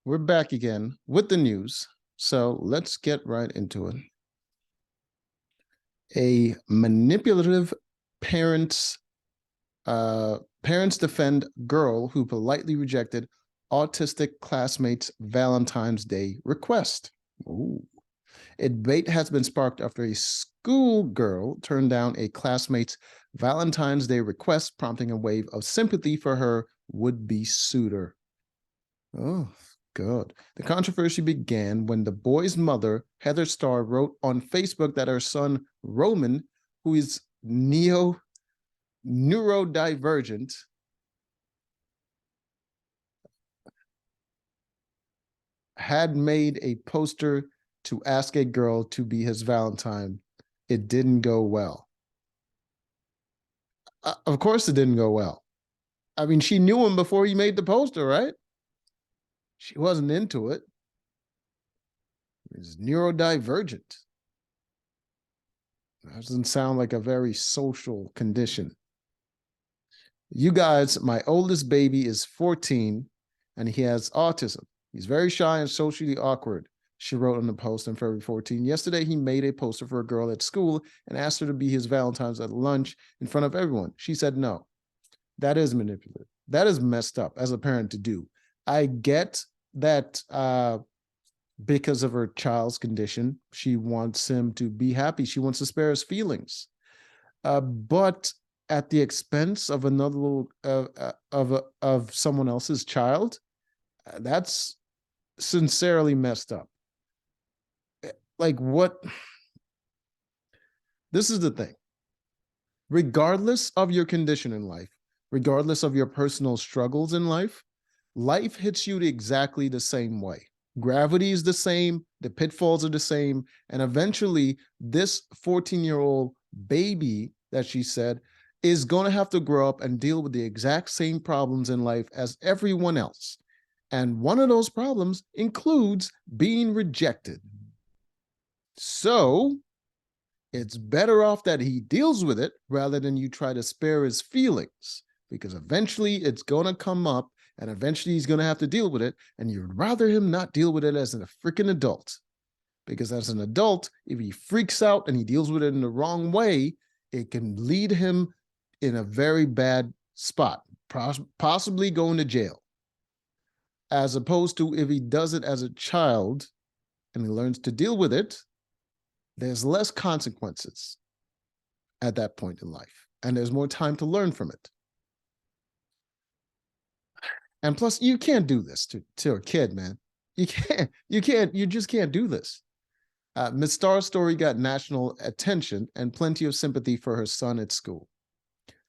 we're back again with the news. So let's get right into it. A manipulative parents parents defend girl who politely rejected autistic classmate's Valentine's Day request. Ooh. A debate has been sparked after a schoolgirl turned down a classmate's Valentine's Day request, prompting a wave of sympathy for her would-be suitor. Oh, good. The controversy began when the boy's mother, Heather Starr, wrote on Facebook that her son, Roman, who is neurodivergent, had made a poster to ask a girl to be his Valentine. It didn't go well. Of course it didn't go well. I mean, she knew him before he made the poster, right? She wasn't into it. He's neurodivergent. That doesn't sound like a very social condition. You guys, my oldest baby is 14 and he has autism. He's very shy and socially awkward, she wrote on the post on February 14. Yesterday, he made a poster for a girl at school and asked her to be his Valentine's at lunch in front of everyone. She said no. That is manipulative. That is messed up as a parent to do. I get that because of her child's condition, she wants him to be happy. She wants to spare his feelings. But at the expense of another little of someone else's child, that's sincerely messed up. Like, what? This is the thing. Regardless of your condition in life, regardless of your personal struggles in life, life hits you exactly the same way. Gravity is the same, the pitfalls are the same, and eventually this 14-year-old baby that she said is going to have to grow up and deal with the exact same problems in life as everyone else. And one of those problems includes being rejected. So it's better off that he deals with it rather than you try to spare his feelings, because eventually it's going to come up and eventually he's going to have to deal with it. And you'd rather him not deal with it as a freaking adult, because as an adult, if he freaks out and he deals with it in the wrong way, it can lead him in a very bad spot, possibly going to jail. As opposed to if he does it as a child and he learns to deal with it, there's less consequences at that point in life, and there's more time to learn from it. And plus, you can't do this to a kid, man. You just can't do this. Ms. Starr's story got national attention and plenty of sympathy for her son at school.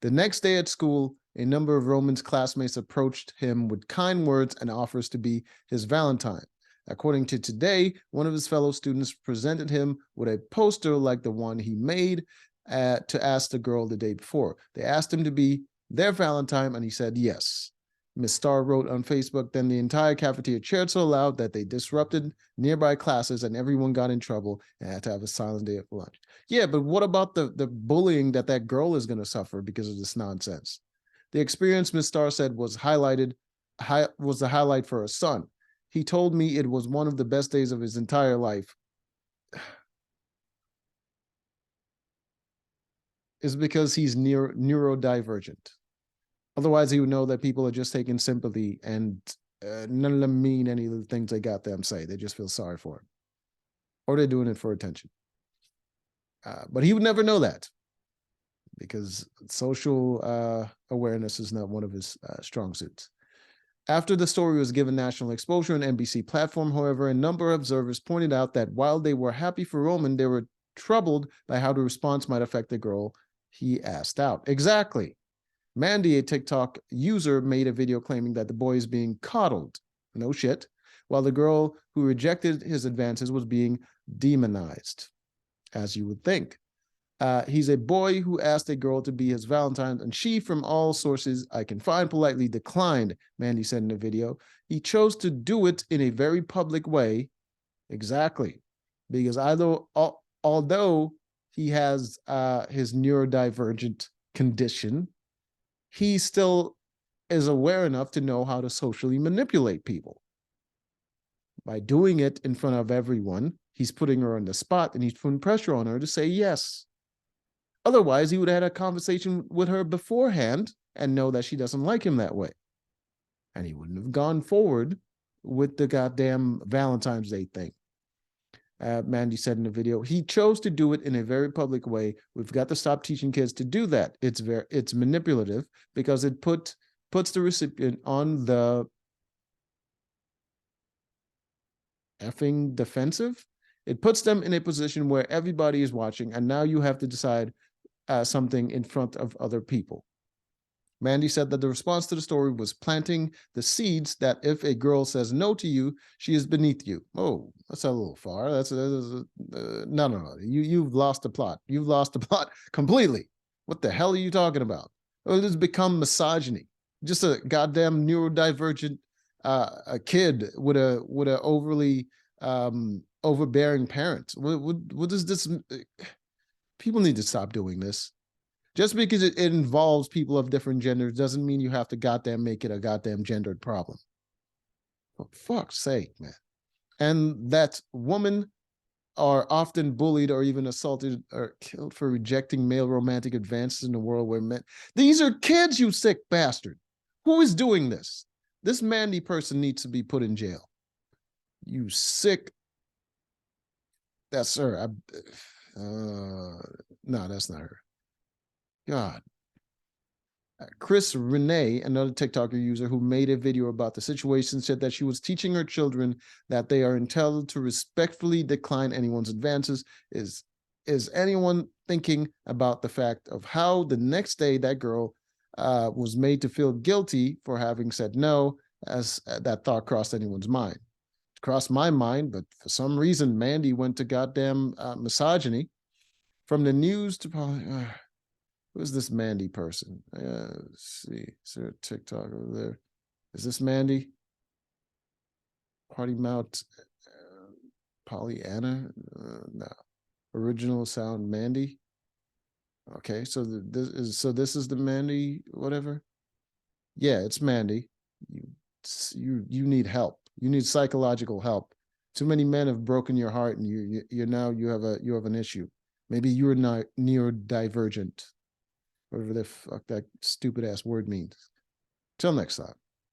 The next day at school, a number of Roman's classmates approached him with kind words and offers to be his Valentine. According to Today, one of his fellow students presented him with a poster like the one he made to ask the girl the day before. They asked him to be their Valentine, and he said yes. Ms. Starr wrote on Facebook, then the entire cafeteria cheered so loud that they disrupted nearby classes and everyone got in trouble and had to have a silent day at lunch. Yeah, but what about the bullying that girl is going to suffer because of this nonsense? The experience, Ms. Starr said, was the highlight for her son. He told me it was one of the best days of his entire life. It's because he's neurodivergent. Otherwise, he would know that people are just taking sympathy and none of them mean any of the things they got them say. They just feel sorry for him. Or they're doing it for attention. But he would never know that because social awareness is not one of his strong suits. After the story was given national exposure on NBC platform, however, a number of observers pointed out that while they were happy for Roman, they were troubled by how the response might affect the girl he asked out. Exactly. Mandy, a TikTok user, made a video claiming that the boy is being coddled. No shit. While the girl who rejected his advances was being demonized, as you would think. He's a boy who asked a girl to be his Valentine, and she, from all sources I can find, politely declined, Mandy said in the video. He chose to do it in a very public way. Exactly. Because although he has his neurodivergent condition, he still is aware enough to know how to socially manipulate people. By doing it in front of everyone, he's putting her on the spot and he's putting pressure on her to say yes. Otherwise, he would have had a conversation with her beforehand and know that she doesn't like him that way. And he wouldn't have gone forward with the goddamn Valentine's Day thing. Mandy said in the video, he chose to do it in a very public way. We've got to stop teaching kids to do that. It's manipulative because it puts the recipient on the effing defensive. It puts them in a position where everybody is watching, and now you have to decide something in front of other people. Mandy said that the response to the story was planting the seeds that if a girl says no to you, she is beneath you. Oh, that's a little far. No. You've lost the plot. You've lost the plot completely. What the hell are you talking about? It has become misogyny. Just a goddamn neurodivergent a kid with a overly overbearing parent. What does this? People need to stop doing this. Just because it involves people of different genders doesn't mean you have to goddamn make it a goddamn gendered problem. For fuck's sake, man. And that women are often bullied or even assaulted or killed for rejecting male romantic advances in the world where men. These are kids, you sick bastard. Who is doing this? This Mandy person needs to be put in jail. You sick. That's her. No, that's not her. God. Chris Renee, another TikToker user who made a video about the situation, said that she was teaching her children that they are entitled to respectfully decline anyone's advances. Is anyone thinking about the fact of how the next day that girl was made to feel guilty for having said no, as that thought crossed anyone's mind? It crossed my mind, but for some reason, Mandy went to goddamn misogyny. From the news to who's this Mandy person? Let's see. Is there a TikTok over there? Is this Mandy? Party Mount Pollyanna? No. Original sound Mandy. Okay, so this is the Mandy whatever. Yeah, it's Mandy. You need help. You need psychological help. Too many men have broken your heart, and you have an issue. Maybe you're not neurodivergent. Whatever the fuck that stupid ass word means. Till next time.